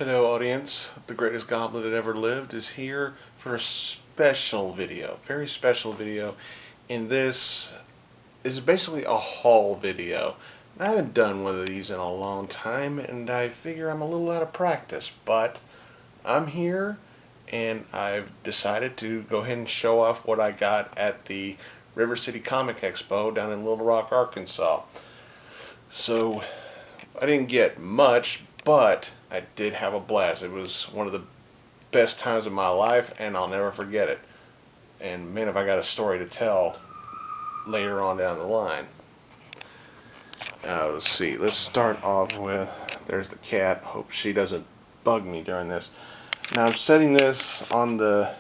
Hello audience, the greatest goblin that ever lived is here for a special video, very special video. And this is basically a haul video. I haven't done one of these in a long time and I figure I'm a little out of practice, but I'm here and I've decided to go ahead and show off what I got at the River City Comic Expo down in Little Rock, Arkansas. So I didn't get much, but I did have a blast. It was one of the best times of my life, and I'll never forget it. And man, have I got a story to tell later on down the line. Let's see. Let's start off with, there's the cat. Hope she doesn't bug me during this. Now I'm setting this on the,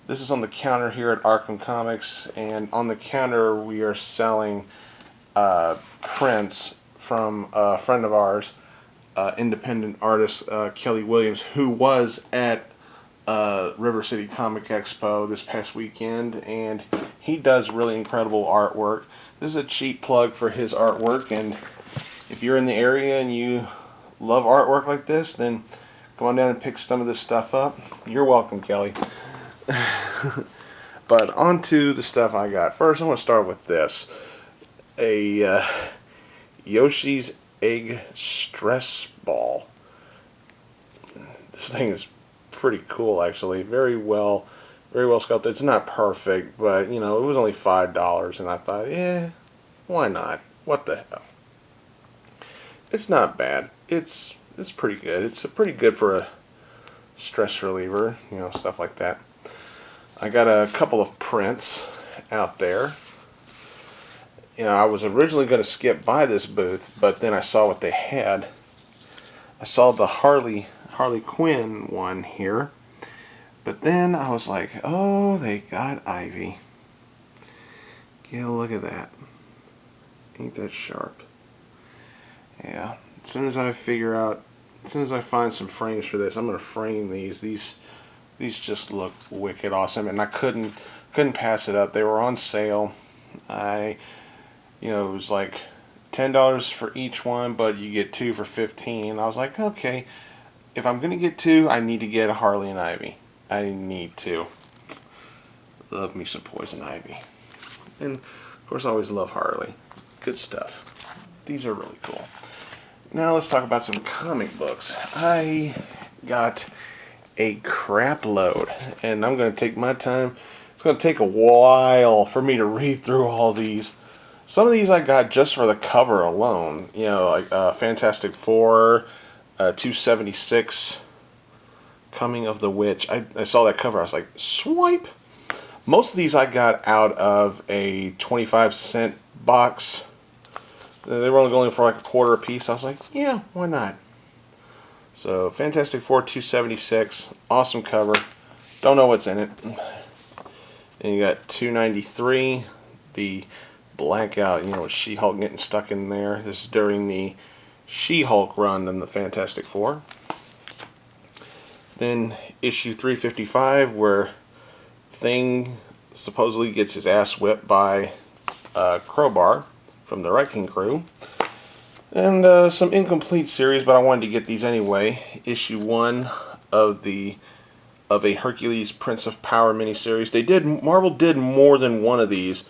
this is on the counter here at Arkham Comics, and on the counter we are selling prints from a friend of ours, independent artist Kelly Williams, who was at River City Comic Expo this past weekend, and he does really incredible artwork. This is a cheap plug for his artwork, and if you're in the area and you love artwork like this, then go on down and pick some of this stuff up. You're welcome, Kelly. But on to the stuff I got. First, I'm going to start with this. A Yoshi's Egg Stress Ball. This thing is pretty cool, actually. Very well sculpted. It's not perfect, but you know, it was only $5, and I thought, yeah, why not? What the hell? It's not bad. It's pretty good. It's pretty good for a stress reliever, you know, stuff like that. I got a couple of prints out there. You know, I was originally going to skip by this booth, but then I saw what they had. I saw the Harley Quinn one here, but then I was like, oh, they got Ivy. Yeah, look at that. Ain't that sharp? Yeah. As soon as I find some frames for this, I'm going to frame these. These just look wicked awesome, and I couldn't pass it up. They were on sale. You know, it was like $10 for each one, but you get two for $15. I was like, okay, if I'm gonna get two, I need to get a Harley and Ivy. I need to. Love me some Poison Ivy, and of course, I always love Harley. Good stuff. These are really cool. Now let's talk about some comic books. I got a crap load, and I'm gonna take my time. It's gonna take a while for me to read through all these. Some of these I got just for the cover alone. You know, like Fantastic Four, 276, Coming of the Witch. I saw that cover. I was like, swipe. Most of these I got out of a 25-cent box. They were only going for like a quarter a piece. I was like, yeah, why not? So Fantastic Four 276, awesome cover. Don't know what's in it. And you got 293, the Blackout, you know, with She-Hulk getting stuck in there. This is during the She-Hulk run in the Fantastic Four. Then issue 355, where Thing supposedly gets his ass whipped by Crowbar from the Wrecking Crew. And some incomplete series, but I wanted to get these anyway. Issue 1 of a Hercules Prince of Power miniseries. Marvel did more than one of these,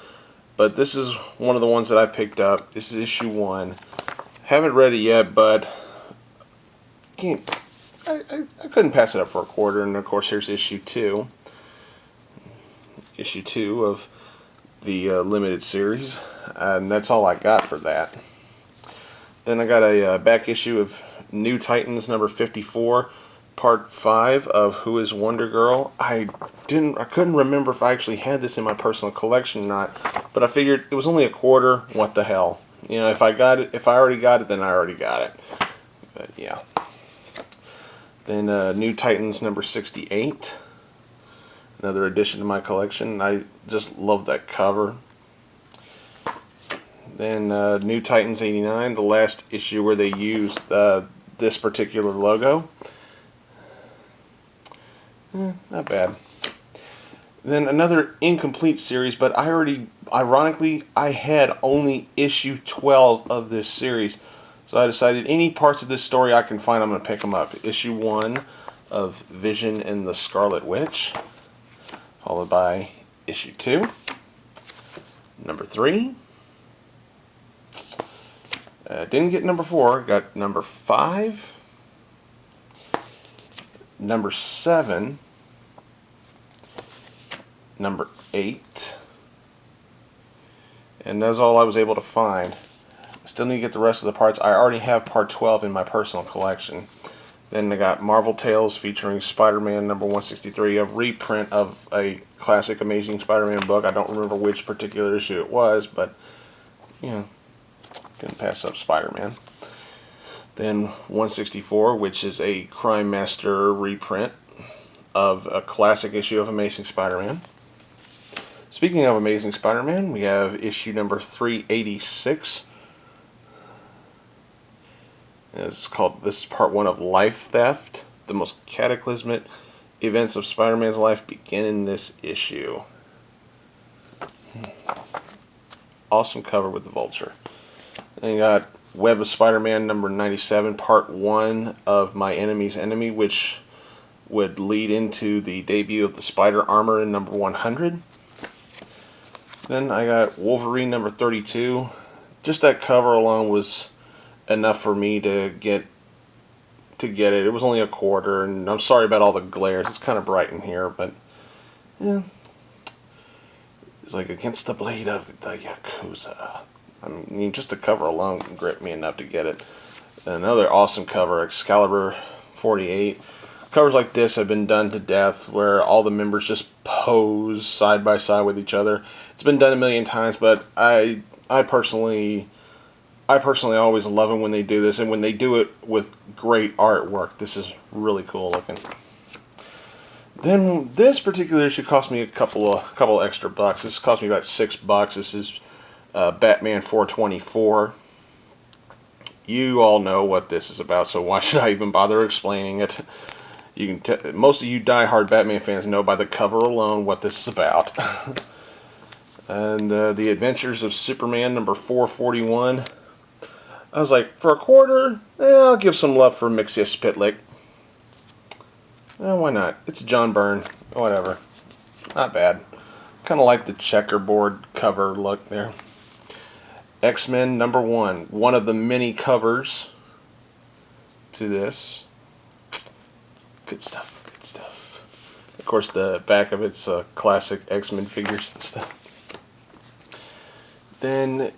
but this is one of the ones that I picked up. This is issue 1. Haven't read it yet, but I couldn't pass it up for a quarter. And of course, here's issue 2. Issue 2 of the limited series, and that's all I got for that. Then I got a back issue of New Titans number 54, part 5 of Who is Wonder Girl. I couldn't remember if I actually had this in my personal collection or not, but I figured it was only a quarter. What the hell? You know, if I already got it, then I already got it. But yeah. Then New Titans number 68, another addition to my collection. I just love that cover. Then New Titans 89, the last issue where they used this particular logo. Not bad. Then another incomplete series, but ironically, I had only issue 12 of this series. So I decided any parts of this story I can find, I'm going to pick them up. Issue 1 of Vision and the Scarlet Witch, followed by issue 2, number 3. Didn't get number 4, got number 5, number 7, number 8, and that's all I was able to find. I still need to get the rest of the parts. I already have part 12 in my personal collection. Then I got Marvel Tales featuring Spider-Man number 163, a reprint of a classic Amazing Spider-Man book. I don't remember which particular issue it was, but, you know, couldn't pass up Spider-Man. Then 164, which is a Crime Master reprint of a classic issue of Amazing Spider-Man. Speaking of Amazing Spider-Man, we have issue number 386. This is part 1 of Life Theft. The most cataclysmic events of Spider-Man's life begin in this issue. Awesome cover with the Vulture. Then you got Web of Spider-Man number 97, part 1 of My Enemy's Enemy, which would lead into the debut of the Spider Armor in number 100. Then I got Wolverine number 32. Just that cover alone was enough for me to get it. It was only a quarter, and I'm sorry about all the glares. It's kind of bright in here, but yeah, it's like Against the Blade of the Yakuza. I mean, just the cover alone gripped me enough to get it. Another awesome cover, Excalibur 48. Covers like this have been done to death, where all the members just pose side by side with each other. It's been done a million times, but I personally always love them when they do this, and when they do it with great artwork. This is really cool looking. Then this particular issue cost me a couple extra bucks. This cost me about $6. This is Batman 424. You all know what this is about, so why should I even bother explaining it? You can most of you die-hard Batman fans know by the cover alone what this is about. And the Adventures of Superman number 441. I was like, for a quarter, I'll give some love for Mixius Pitlick. Why not? It's John Byrne. Whatever. Not bad. Kind of like the checkerboard cover look there. X-Men number 1. One of the many covers to this. Good stuff. Good stuff. Of course, the back of it's classic X-Men figures and stuff. Then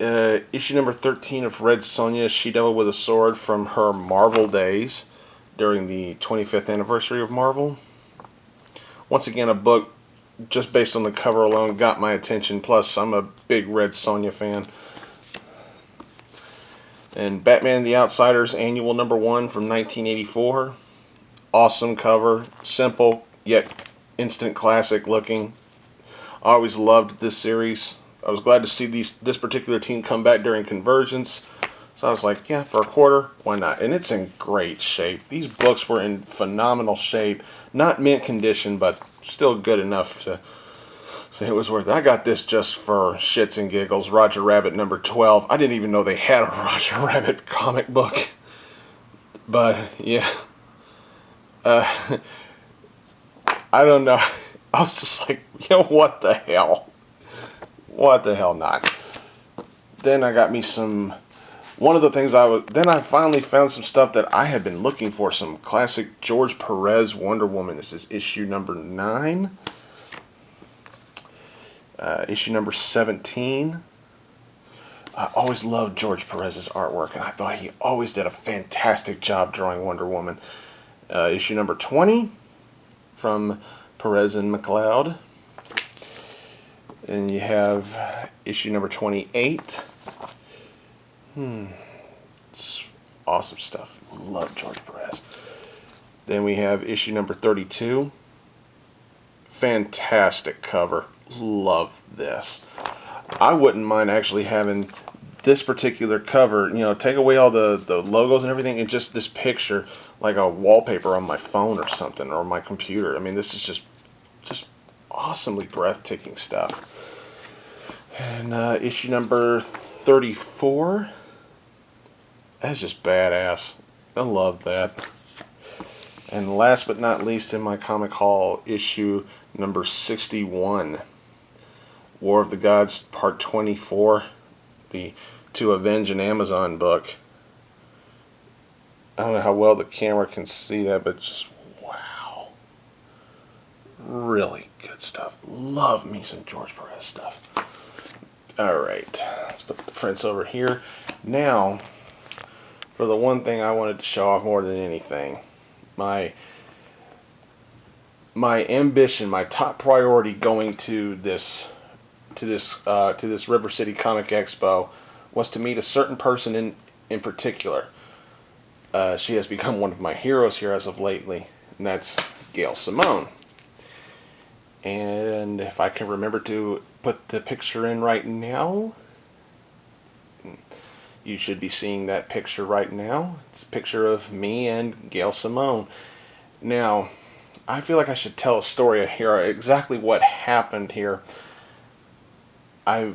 issue number 13 of Red Sonja, She-Devil with a Sword, from her Marvel days during the 25th anniversary of Marvel. Once again, a book just based on the cover alone got my attention. Plus, I'm a big Red Sonja fan. And Batman the Outsiders Annual number 1 from 1984. Awesome cover, simple yet instant classic looking. I always loved this series. I was glad to see this particular team come back during Convergence. So I was like, yeah, for a quarter, why not? And it's in great shape. These books were in phenomenal shape. Not mint condition, but still good enough to say it was worth it. I got this just for shits and giggles. Roger Rabbit number 12. I didn't even know they had a Roger Rabbit comic book. But, yeah. I don't know. I was just like, what the hell? What the hell not? Then I got me some... One of the things then I finally found some stuff that I had been looking for. Some classic George Perez Wonder Woman. This is issue number 9. Issue number 17. I always loved George Perez's artwork, and I thought he always did a fantastic job drawing Wonder Woman. Issue number 20 from Perez and McLeod. And you have issue number 28. It's awesome stuff. Love George Perez. Then we have issue number 32. Fantastic cover. Love this. I wouldn't mind actually having this particular cover, take away all the logos and everything, and just this picture like a wallpaper on my phone or something, or my computer. I mean, this is just awesomely breathtaking stuff. And issue number 34 That's just badass. I love that. And last but not least in my comic haul, issue number 61, War of the Gods Part 24, the To Avenge an Amazon book. I don't know how well the camera can see that, but just wow. Really good stuff. Love me some George Perez stuff. Alright, let's put the prints over here. Now, for the one thing I wanted to show off more than anything, my ambition, my top priority going to this River City Comic Expo was to meet a certain person in particular. She has become one of my heroes here as of lately, and that's Gail Simone. And if I can remember to put the picture in right now, you should be seeing that picture right now. It's a picture of me and Gail Simone. Now, I feel like I should tell a story here, exactly what happened here. I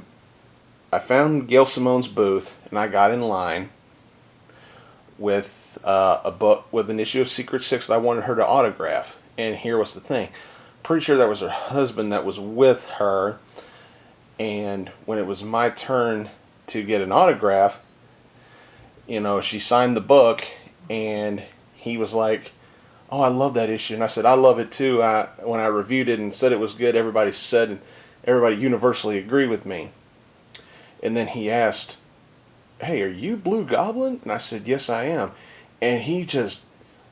found Gail Simone's booth, and I got in line with a book, with an issue of Secret Six that I wanted her to autograph. And here was the thing. Pretty sure that was her husband that was with her, and when it was my turn to get an autograph, you know, she signed the book, and he was like, "Oh, I love that issue." And I said, "I love it too." When I reviewed it and said it was good, everybody universally agreed with me. And then he asked, "Hey, are you Blugoblin?" And I said, "Yes, I am." And he just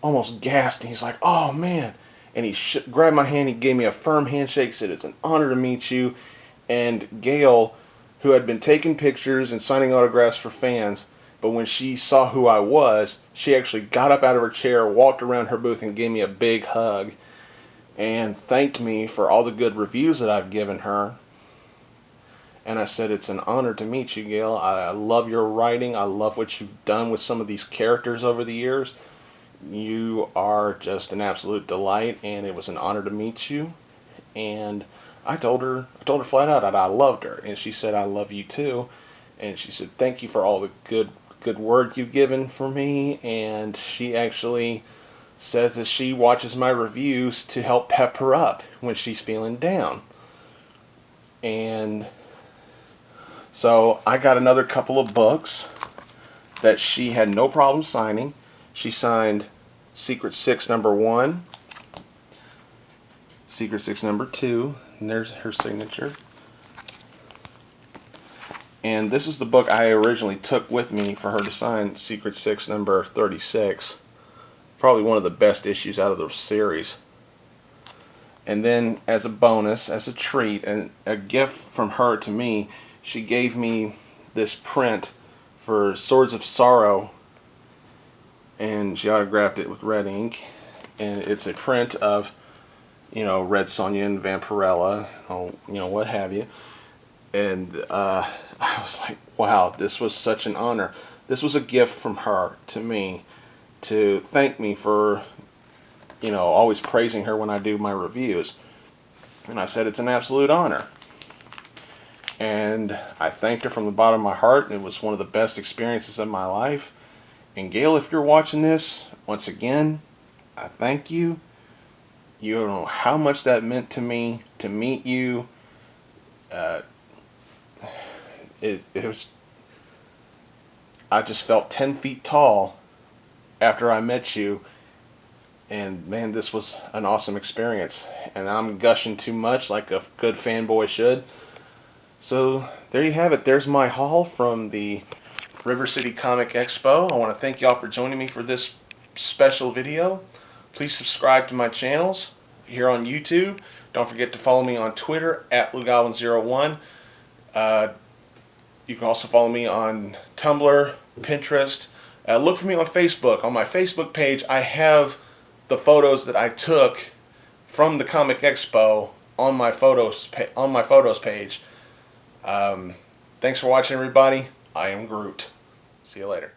almost gasped, and he's like, "Oh, man." And he grabbed my hand, he gave me a firm handshake, said, "It's an honor to meet you." And Gail, who had been taking pictures and signing autographs for fans, but when she saw who I was, she actually got up out of her chair, walked around her booth, and gave me a big hug and thanked me for all the good reviews that I've given her. And I said, "It's an honor to meet you, Gail. I love your writing. I love what you've done with some of these characters over the years. You are just an absolute delight, and it was an honor to meet you." And I told her flat out that I loved her, and she said, "I love you too." And she said, "Thank you for all the good word you've given for me." And she actually says that she watches my reviews to help pep her up when she's feeling down. And so I got another couple of books that she had no problem signing. She signed Secret Six #1, Secret Six #2, and there's her signature. And this is the book I originally took with me for her to sign, Secret Six number 36. Probably one of the best issues out of the series. And then as a bonus, as a treat, and a gift from her to me, she gave me this print for Swords of Sorrow, and she autographed it with red ink. And it's a print of, you know, Red Sonja and Vampirella, you know, what have you. And I was like, wow, this was such an honor. This was a gift from her to me to thank me for, you know, always praising her when I do my reviews. And I said, "It's an absolute honor." And I thanked her from the bottom of my heart, and it was one of the best experiences of my life. And Gail, if you're watching this, once again, I thank you. You don't know how much that meant to me to meet you. It was, I just felt 10 feet tall after I met you. And man, this was an awesome experience. And I'm gushing too much, like a good fanboy should. So there you have it. There's my haul from the River City Comic Expo. I want to thank y'all for joining me for this special video. Please subscribe to my channels here on YouTube. Don't forget to follow me on Twitter at Blugoblin01. You can also follow me on Tumblr, Pinterest. Look for me on Facebook. On my Facebook page, I have the photos that I took from the Comic Expo on my photos page. Thanks for watching, everybody. I am Groot. See you later.